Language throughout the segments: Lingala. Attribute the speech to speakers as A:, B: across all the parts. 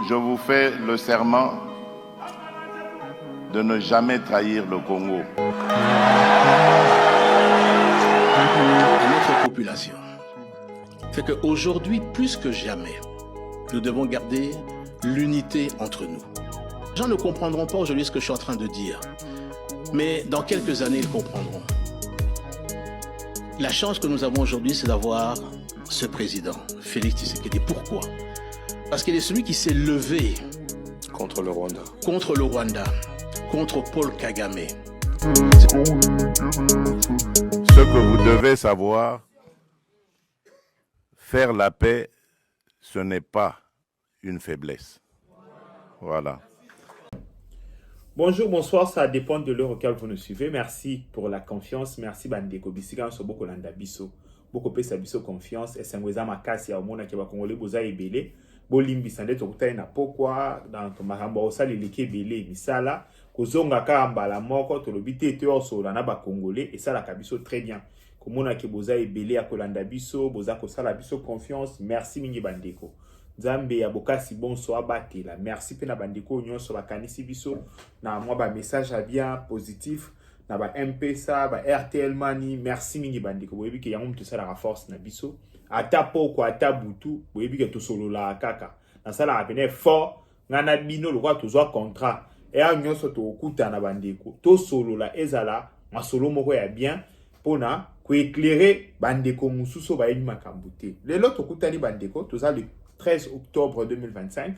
A: je vous fais le serment de ne jamais trahir le Congo.
B: À notre population, c'est qu'aujourd'hui, plus que jamais, nous devons garder l'unité entre nous. Les gens ne comprendront pas aujourd'hui ce que je suis en train de dire, mais dans quelques années, ils comprendront. La chance que nous avons aujourd'hui, c'est d'avoir ce président, Félix Tshisekedi. Pourquoi? Parce qu'il est celui qui s'est levé
C: contre le Rwanda,
B: contre Paul Kagame.
A: Ce que vous devez savoir, faire la paix, ce n'est pas une faiblesse. Voilà.
D: Bonjour, bonsoir, ça dépend de l'heure auquel vous nous suivez. Merci pour la confiance. Merci Bandeko Bisigan so boko landa biso. Boko pesa biso confiance. Et sangweza makasi ya omona ke ba Congolais boza ebele. Bolimbi sande tokutai na pokwa dans makambo osali leke ebele misala. Kozonga ka mbala moko tolobite te osola na ba Congolais et ça la kabiso très bien. Komona ke boza ebele ya kolanda biso, boza kosala biso confiance. Merci mingi Bandeko. Nzambe ya bokasi bonso abatela. Merci pe na bandeko nyonso bakanisi biso na mwa ba message a bien positif na ba M-Pesa, ba RTL Money. Merci mingi bandeko. Boyebi ke yango mtu sala force na biso. Ata poko ata butu, boyebi ke to solo la kaka. Na sala rapene fort ngana bino lokwa tozwa contrat. E a nyonso to okuta na bandeko. To solo la ezala ma solo moko ya bien pona ko éclairer bandeko mususo ba yini makambo te. Lelo to kutani bandeko toza le 13 octobre 2025.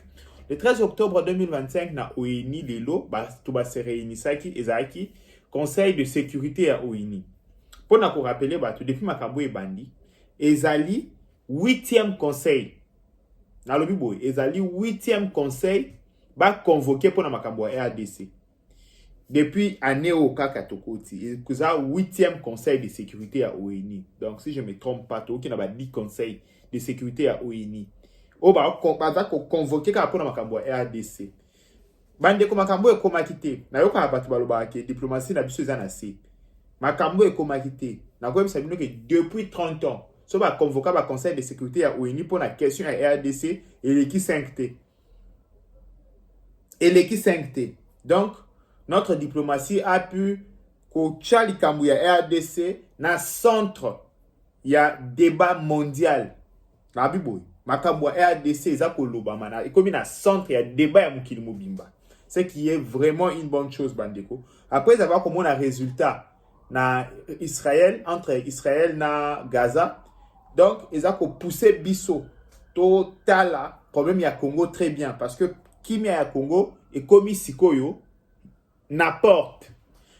D: Le 13 octobre 2025, na ONI Lelo, Tuba se réunisaki, ezaki, Conseil de sécurité à ONI. Pour nous rappeler, depuis Makambo et Bandi, ezali 8e conseil. Na lobi boy, ezali 8e conseil, convoqué pour Makambo et RDC. Depuis année au Kakatokoti, il y a 8e conseil de sécurité à ONI. Donc si je ne me trompe pas, il y a 10 conseils de sécurité à ONI. O ba convoquer ka pona makambo ya RDC. Bande ko makambo e koma kite. Na yo ka batu baloba ke diplomatie na biso ezana se. Makambo e koma kite. Na ko bisa bino ke depuis 30 ans, so ba convoquer ba conseil de sécurité ya ONU pour la question à RDC et l'équipe 5T. Et l'équipe 5T. Donc notre diplomatie a pu ko chali kambu ya RDC na centre ya débat mondial. Na biboy. Makambo RDC ezako lobamana et comme na centre ya débat ya mukili mobimba. Ce qui est vraiment une bonne chose bandeko. Après avoir comme on a résultat na Israël entre Israël na Gaza. Donc ezako pousser biso total problème ya Congo très bien parce que kimia ya Congo est commis sikoyo na porte.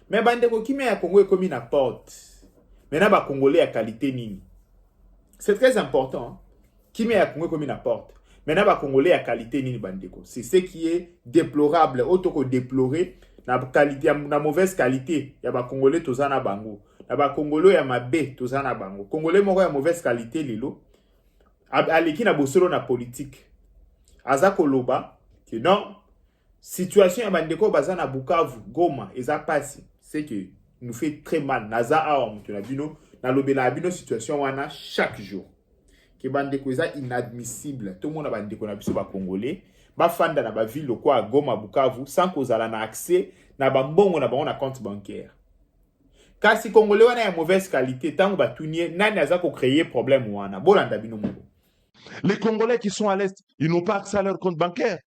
D: Mais bandeko kimia ya Congo est commis na porte. Maintenant ba Congolais à qualité nini. C'est très important. Hein? Qui met à Congo comme une porte. Maintenant, les Congolais à qualité ni bandeko. C'est ce qui est déplorable. Autant que déplorer, na qualité, na mauvaise qualité. Il y a des Congolais tous en bango. Il y a des Congolais à mabé tous en bango. Congolais moko ya mauvaise qualité lilo. Aleki na bosolo na politique. Azako loba que non. Situation ya bandeko bazana Bukavu, Goma, eza pasi. C'est que nous fait très mal. Naza a mutuna bino, na lobela bino situation wana chaque jour. Que bandeko eza inadmissible. Tout le monde a bandeko na biso ba Congolais, ba fanda na ba ville quoi Goma Bukavu sans kozala na accès na ba mbongo na ba na compte bancaire. Kasi Congolais wana ya mauvaise qualité, tango ba tunie nani aza ko créer problème wana. Bolanda bino moko.
C: Les Congolais qui sont à l'Est, ils n'ont pas accès à leur compte bancaire.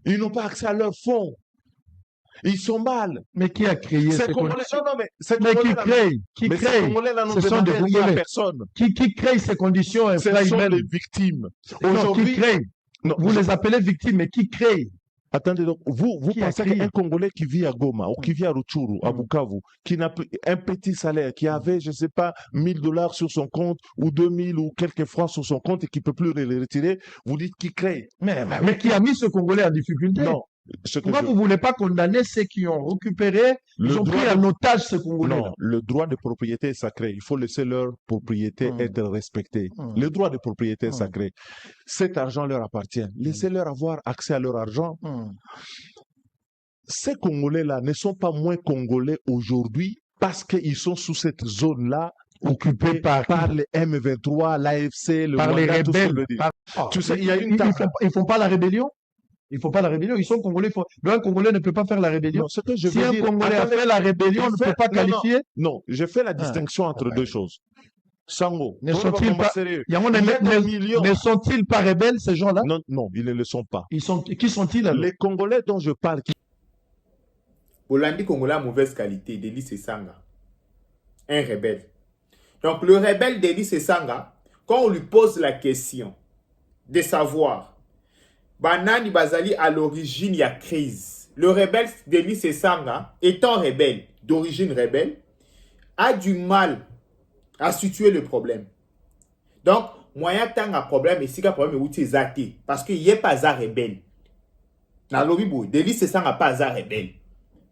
C: Ils n'ont pas accès à leurs fonds. Ils sont mal.
E: Mais qui a créé ces
C: Congolais? Non, mais
E: qui crée
C: ces Congolais-là n'ont demandé rien à personne.
E: Qui crée ces conditions?
C: Ce sont les victimes.
E: Aujourd'hui, qui crée? Vous les appelez victimes, mais qui crée?
C: Attendez, donc, vous pensez qu'un Congolais qui vit à Goma, ou qui vit à Rutshuru, à Bukavu, qui n'a un petit salaire, qui avait, je ne sais pas, $1000 sur son compte, ou 2000 ou quelques francs sur son compte et qui ne peut plus les retirer, vous dites qui crée?
E: Mais qui a mis ce Congolais en difficulté?
C: Non.
E: Pourquoi vous ne voulez pas condamner ceux qui ont récupéré, ils ont pris en otage ce Congolais?
C: Non, le droit de propriété est sacré. Il faut laisser leur propriété être respectée. Le droit de propriété est sacré. Cet argent leur appartient. Laissez-leur avoir accès à leur argent. Ces Congolais-là ne sont pas moins Congolais aujourd'hui parce qu'ils sont sous cette zone-là occupée par les M23, l'AFC, le
E: par
C: Rwanda,
E: les rebelles.
C: Tu sais, il y a une
E: ils font pas la rébellion. Ils font pas la rébellion. Ils sont Congolais. Un Congolais ne peut pas faire la rébellion.
C: Non, ce que je
E: si
C: veux
E: un
C: dire,
E: Congolais a fait la rébellion, on ne peut pas qualifier.
C: Non, je fais la distinction entre deux choses. Sango,
E: ne sont-ils pas, ne sont-ils pas rebelles, ces gens-là?
C: Non, non, ils ne le sont pas.
E: Qui sont-ils alors?
C: Les Congolais dont je parle.
D: Bolandi Congolais à mauvaise qualité, Delis Esanga. Un rebelle. Donc le rebelle Delis Esanga, quand on lui pose la question de savoir, Banani Bazali à l'origine il y a crise. Le rebelle Delis Esanga, étant rebelle, d'origine rebelle, a du mal à situer le problème. Donc, moyen tant un problème, et si un problème est outil parce qu'il n'y a pas un rebelle. Dans le lobby, Delis Esanga pas un rebelle.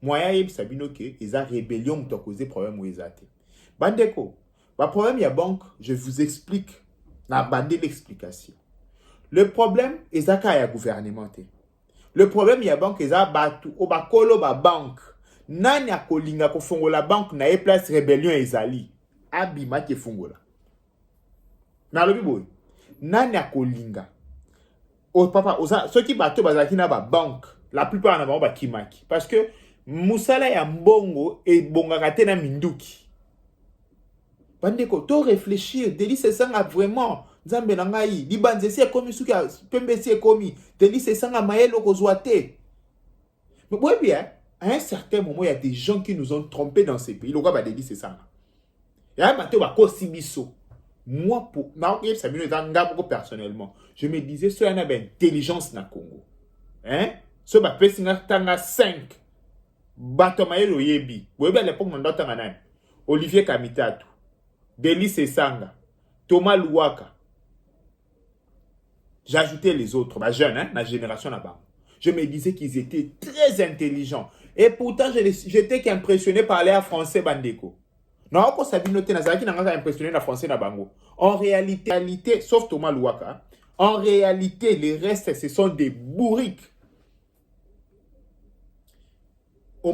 D: Moyen y sabino que ils a rébellion qui a causé problème ou exaté. Bandeko, le problème y a banque, je vous explique na bandé l'explication. Le problème est à y a gouvernement. Le problème y a banque est à batu au bakolo ba banque. Nani a kolinga ko fongo la banque na e place rébellion ezali. Abima ke fongo la. Na lobi boy. Nani a kolinga. O papa, ceux qui bateau bazaki na ba banque, la plupart na ba kimaki parce que Moussala ya mbongo et bongakate na minduki. Bandeko, to réfléchir, Delis Esanga vraiment, Nzambe na ngai, libanze si ekomi suki pembe si ekomi, Delis Esanga maelo kozwate. Mais ouais bien, à un certain moment, il y a des gens qui nous ont trompés dans ces pays. Le gars Delis Esanga. Il y a un bateau ko sibiso. Moi pour personnellement, je me disais ce y a une intelligence na Congo. Hein? Ce bateau tanga 5. Batomaelo Yebi, à l'époque, Olivier Kamitatu, Delis Esanga, Thomas Louaka. J'ajoutais les autres, ma jeune, hein, la génération là-bas. Je me disais qu'ils étaient très intelligents. Et pourtant, j'étais qu'impressionné par l'air français Bandeko. Non, quand ça vient noter, Nazaki n'a pas impressionné la français na bango. En réalité, sauf Thomas Louaka, en réalité, les restes, ce sont des bourriques. Quand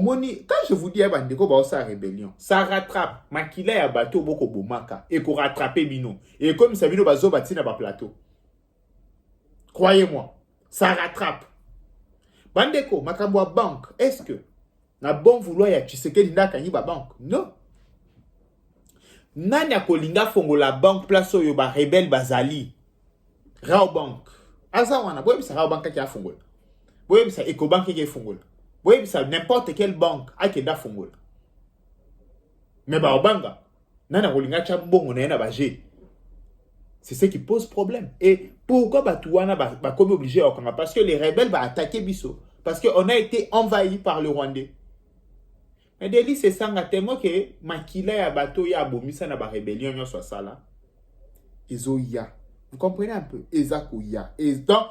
D: je vous dis que ça rébellion, ça rattrape. Makila ya bateau boko bomaka et qu'on rattrape bino. Et comme ça vino bazo bati na ba plateau. Croyez-moi, ça rattrape. Bandeko makambo banque, est-ce que na bon vouloir ya Tshisekedi ndaka ni ba banque? Non. Nani akolinga fongo la banque place oyo ba rebelle bazali. Rao bank. Asa wana boye bisa Rao bank ki a fongo. Boye bisa Ecobank ki a fongo. Oui, ça n'importe quelle banque a qui da fongola. Mais bah obanga, nana rolinga chambongo na bagé. C'est ce qui pose problème. Et pourquoi Batouana va comme obligé au Kanga? Parce que les rebelles vont attaquer Bisso. Parce qu'on a été envahi par le Rwandais. Mais Delis Esanga tellement que Makila ya bateau ya bomisa na ba rébellion yon soit ça là. Ezoya. Vous comprenez un peu? Ezakoya. Et donc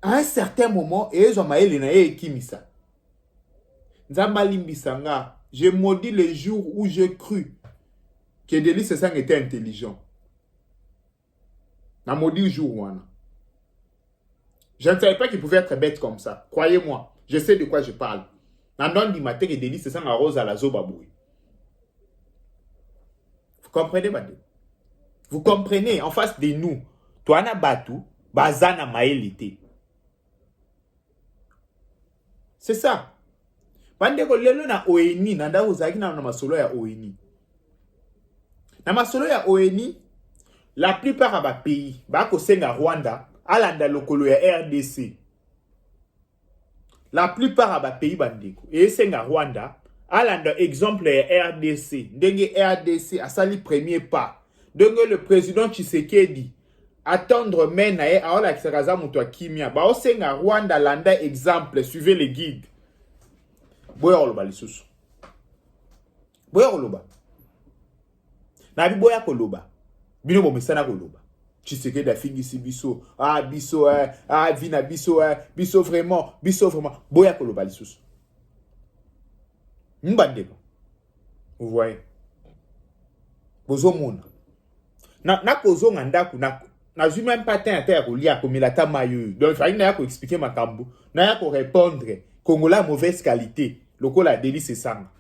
D: à un certain moment, ils ont maïli na ye kimisa. Nzambalimbisanga, j'ai maudit le jour où j'ai cru que Delis Esanga était intelligent. N'a maudit le jour où je ne savais pas qu'il pouvait être bête comme ça. Croyez-moi, je sais de quoi je parle. Nandon di matin que Delis Esanga rose à la zobaboui. Vous comprenez, Bade? Vous comprenez, en face de nous, toi na batu, bazana maélité. C'est ça. Bandeko lelo na ONI nanda uzaki na masolo ya ONI. Na masolo ya ONI, la plupart aba pays ba ko senga Rwanda alanda lokolo ya RDC. La plupart aba pays bandeko et senga Rwanda alanda exemple ya RDC. Ndenge RDC asali premier pas. Ndenge le président Tshisekedi attendre mena e aola kisakaza muto kimia. Ba o senga Rwanda landa exemple, suivez les guides. Boya koloba lisusu. Boya koloba. Na bi boya koloba. Bino bomesana koloba. Tshisekedi afingisi biso. Biso vina biso biso vraiment. Boya koloba lisusu. Mbandeko. Vous voyez. Bozo mona. Na kozo ngandako na zui même pas temps à terre au lia comme la tamayu. Donc il na ko expliquer makambo. Na ya ko répondre. Congolais mauvaise qualité. Loko la Delis Esanga.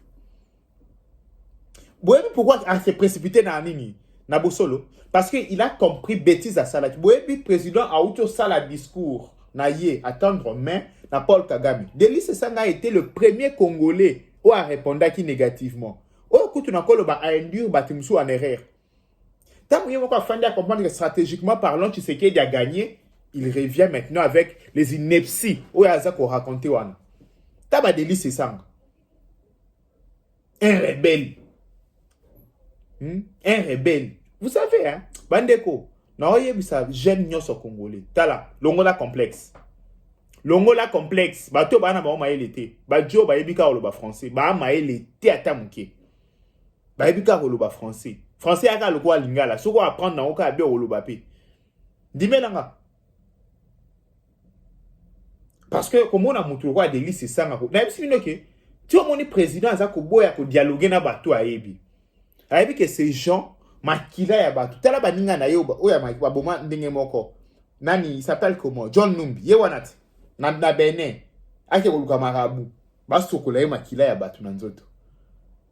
D: Pourquoi se précipiter dans nini? Nabosolo. Parce qu'il a compris bêtise à ça. Le président a eu ça le discours. Naye, attendre main, na Paul Kagame. Delis Sesanga a été le premier Congolais où a répondu négativement. Au coup, tu n'as pas à induire Batimsou en erreur. Tant que vous avez comprendre que stratégiquement parlant, tu sais qu'il a gagné, il revient maintenant avec les inepties. Où il y a ça qu'on raconte. Taba Delis Sesanga. Un rebelle. Un rebelle. Vous savez, hein, Bandeko, jeune nyonso congolais. Tala, longola complexe. Longola complexe. Bato bana ba maye l'été. Ba jo ba yebika oloba français. Ba maye l'été atamuke. Ba yebika oloba français. Français aka lokwa lingala. Soko apprendre na oka be oloba pe. Dimelanga. Parce que comme on a montré quoi Delis c'est ça ngako. Na bisi binoke. Tu o moni président za ko boya ko dialoguer na bato ayebi. Ayebi que ces gens makila ya batu tala baninga na yo oya makiba boma ndenge moko nani il s'appelle comment John Numbi ye wanati na Benin ake koluka marabu basokola ye makila ya batu na nzoto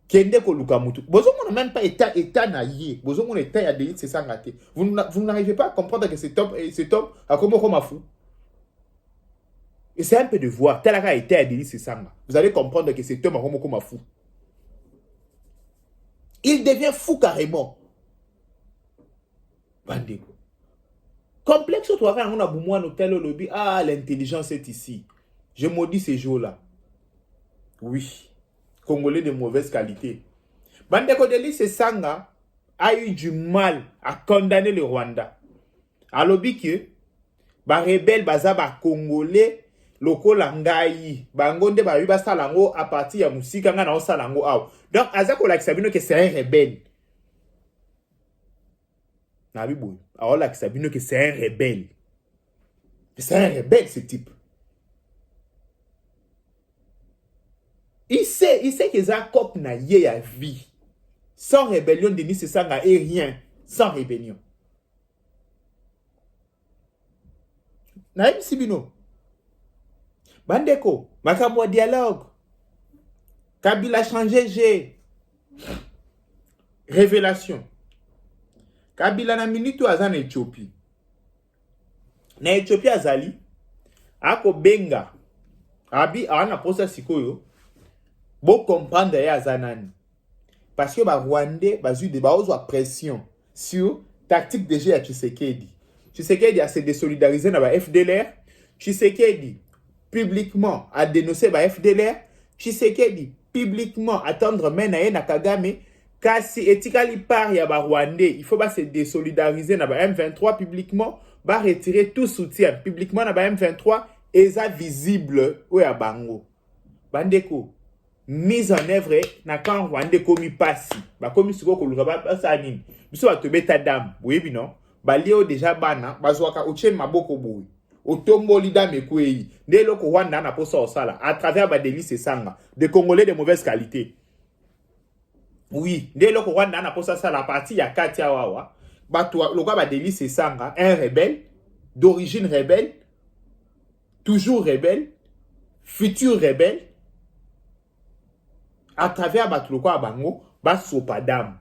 D: kende koluka mutu bozo mona même pas état na ye bozo mona état ya Delis Sesanga te vous n'arrivez pas à comprendre que cet homme a comme fou. Et c'est un peu de voir tel a été à Delis Sesanga vous allez comprendre que cet homme a comme fou. Il devient fou carrément. Bandeko. Complexe, toi, on a besoin de tel lobby. Ah, l'intelligence est ici. Je maudis ces jours-là. Oui. Congolais de mauvaise qualité. Bandeko Delis Sesanga a eu du mal à condamner le Rwanda. A lobby que, ba rebelle, baza ba Congolais, loko langai, bangonde ba yuba salango à partir ya musika nga na salango aw. Donc, azako la kisabino que c'est un rebelle. Alors là, Sabino que c'est un rebelle. C'est un rebelle ce type. Il sait que ça cop na yé à vie. Sans rébellion, Denis Sesanga est rien. Sans rébellion. Naïm Sibino. Bandeko, makamwa dialogue. Kabila changé, j'ai. Révélation. Kabila na minute aza na Ethiopie. Na Ethiopie azali ako benga abi ana posa sikoyo bo comprendre ya azanani. Parce que ba Rwandais bazu de baozwa pression sur tactique de jeu ya Tshisekedi. Tshisekedi a se désolidariser na ba FDLR. Tshisekedi publiquement a dénoncé ba FDLR. Tshisekedi publiquement attendre menaye na Kagame. Kasi etikali par ya ba Rwandais, il faut pas se désolidariser na ba M23 publiquement, ba retirer tout soutien publiquement na ba M23 et ça visible ou ya bango. Bandeko, mise en œuvre na quand Rwandais komi pasi, ba komi siko ko luka ba sa nini. Biso ba to beta dam, oui non, ba lio déjà bana, ba zwaka ochen maboko boui. Otomboli dame kwei. Nde loko Rwanda na posa osala à travers ba Delis Sesanga, des Congolais de mauvaise qualité. Oui, dès lors qu'on a posé ça la partie ya Katia Wawa, le gars Delis Sesanga, un rebelle, d'origine rebelle, toujours rebelle, futur rebelle, à travers le gars Bango, sopadam.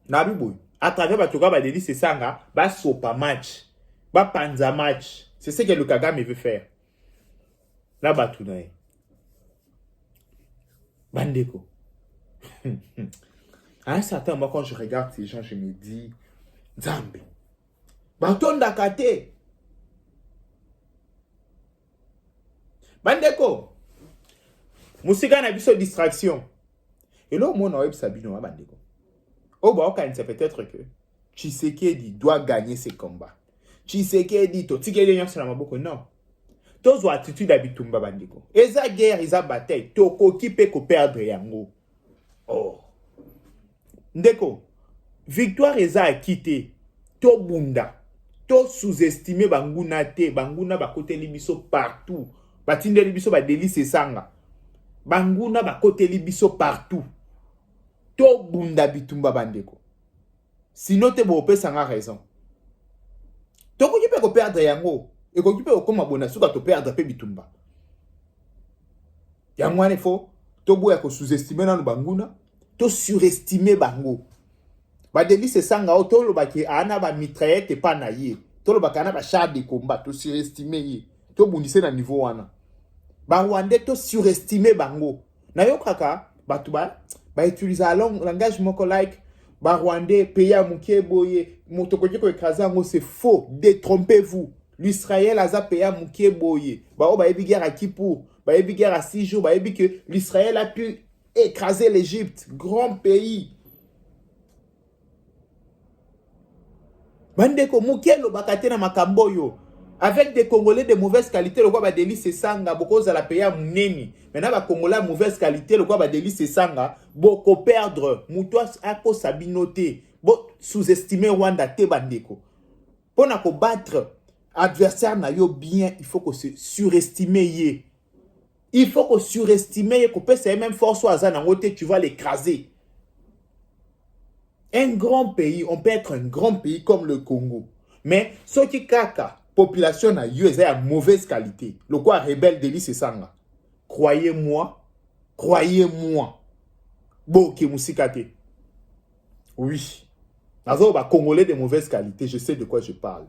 D: Nabiboui, à travers le gars Delis Sesanga, sopa match, panza match. C'est ce que le Kagame veut faire. Là, batounaï. Bandeko. À un certain moment, quand je regarde ces gens, je me dis, Zambe, Baton Dakate. Bandeko. Moussiga n'a vu distraction. Et là, mon web Sabino, Bandeko. Oh, bah, c'est peut-être que Tshisekedi doit gagner ses combats. Tshisekedi, Totikedi, non. Tozo attitude abitumba bandeko. Eza guerre, eza bataille. Toko ki pe ko perdre yango. Oh. Ndeko. Victoire eza akite. To bunda. To sous-estimer banguna te. Banguna ba kote libiso partout. Batinde libiso ba Delis Sesanga. Banguna ba kote libiso partout. To bunda bitumba bandeko. Sinon te bo pe sanga raison. Toko ki pe ko perdre yango. Et quand tu peux comme abonner sur te perdre pe bitumba. Ya mwane fo to boya ko sous-estimer na banguna, to surestimer bango. ba Delis Esanga o tolo ba ki ana ba mitraillette pa na ye tolo ba kana ba char de combat to surestimé ye to bundise na niveau wana ba Rwandais to surestimé bango na yo kaka batu ba utiliser langage moko like ba Rwandais pays à mukie boye motoko ko écraser ngo c'est faux, détrompez-vous. L'Israël a za pays à mukie boye ba o ba ebi guerre à Kippour ba ebi guerre à 6 jours ba ebi que l'Israël a pu écraser l'Égypte, grand pays. Bandeko mukelo bakate na makambo yo avec des Congolais de mauvaise qualité, le quoi ba Delis Esanga boko za la payer à muneni. Maintenant ba Congolais mauvaise qualité, le quoi ba Delis Esanga boko perdre muto ako sabinoté, bo sous-estimer Rwanda te bandeko. Pour na ko battre adversaire na yo bien, il faut que se surestimer ye. Il faut que surestimer ye ko pesa même force au azana ngote tu vas l'écraser. Un grand pays, on peut être un grand pays comme le Congo. Mais ce qui kaka population na yo est à mauvaise qualité. Le quoi rebelle Delis Esanga. Croyez-moi. Boke musikate. Oui. Nazo ba Congolais de mauvaise qualité, je sais de quoi je parle.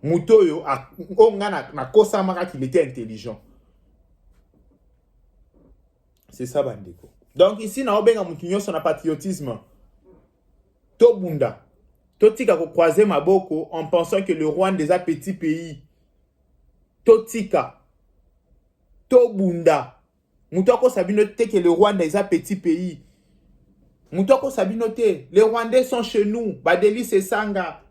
D: Mutoyo a onga na kosa maka qu'il était intelligent. C'est ça bandeko. Donc ici na obenga mutunyo son patriotisme. Tobunda. Totika ko croiser maboko en pensant que le Rwanda est un petit pays. Totika. Tobunda. Moutoko sabinote que le Rwanda est un petit pays. Moutoko sabinote. Les Rwandais sont chez nous. Delis Esanga.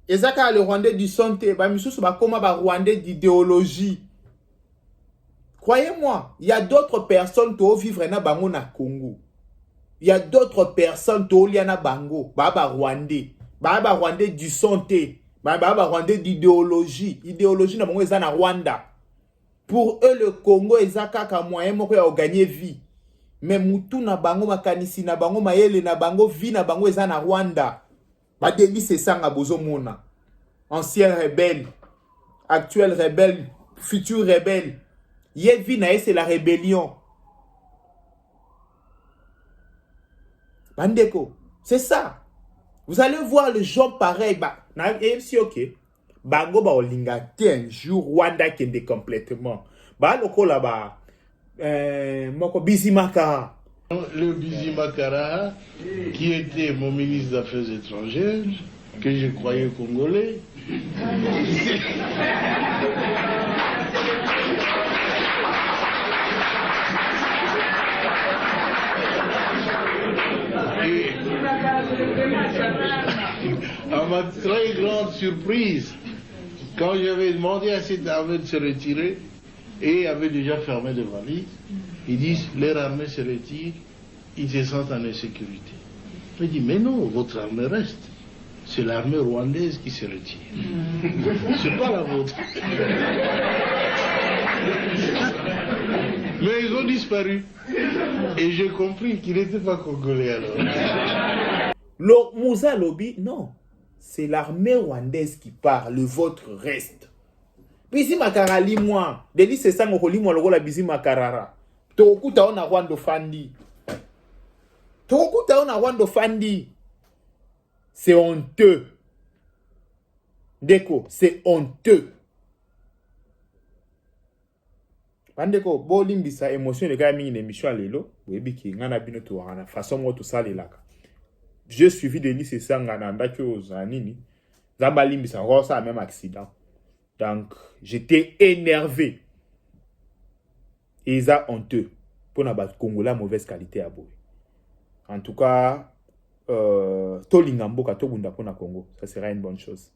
D: Ezaka le Rwandais du santé. Misusu ba koma ba Rwandais d'idéologie. Croyez-moi, il y a d'autres personnes qui vivent na bango na Congo. Il y a d'autres personnes qui liana bango, baba Rwandais du santé, baba Rwandais d'idéologie. Idéologie na bango ezana Rwanda. Pour eux le Congo ezaka ka moyen moko ya gagner vie. Mais mutu na bango makanisi na bango mayele na bango vie na bango ezana Rwanda. Ba Delis Esanga bozo mona. Ancien rebelle, actuel rebelle, futur rebelle. Yevi na c'est la rébellion. Bandeko, c'est ça. Vous allez voir les gens pareils. Ok. Bango ba olingate un jour Rwanda kende complètement. Loko là-bas. Moko Bizimakara.
F: Le Bizimakara, qui était mon ministre des Affaires étrangères, que je croyais congolais. Et à ma très grande surprise, quand j'avais demandé à cette armée de se retirer et avait déjà fermé les valises, ils disent leur armée se retire, ils se sentent en insécurité. Je dis mais non, votre armée reste. C'est l'armée rwandaise qui se retire. C'est pas la vôtre. Mais ils ont disparu. Et j'ai compris qu'ils n'étaient pas congolais alors.
D: Le Moussa Lobby, non. C'est l'armée rwandaise qui part, le vôtre reste. Bizimakara moi. Delis Esanga ko limwa lokola Bizimakarara. Tokuta ona Rwanda fandi. Tokuta ona Rwanda fandi. C'est honteux. Deko, c'est honteux. Bandeko, bo limbisa émotion de gars mingi émission lelo, webi ki ngana bino to wana façon mo to salelaka. J'ai suivi Delis Esanga na ndaki ozanini. Zaba limbisa ro ça même accident. Donc, j'étais énervé. Et ça honteux pour na ba Congolais mauvaise qualité à boy. En tout cas, Tolingamboka Tobunda pour na Congo, ça sera une bonne chose.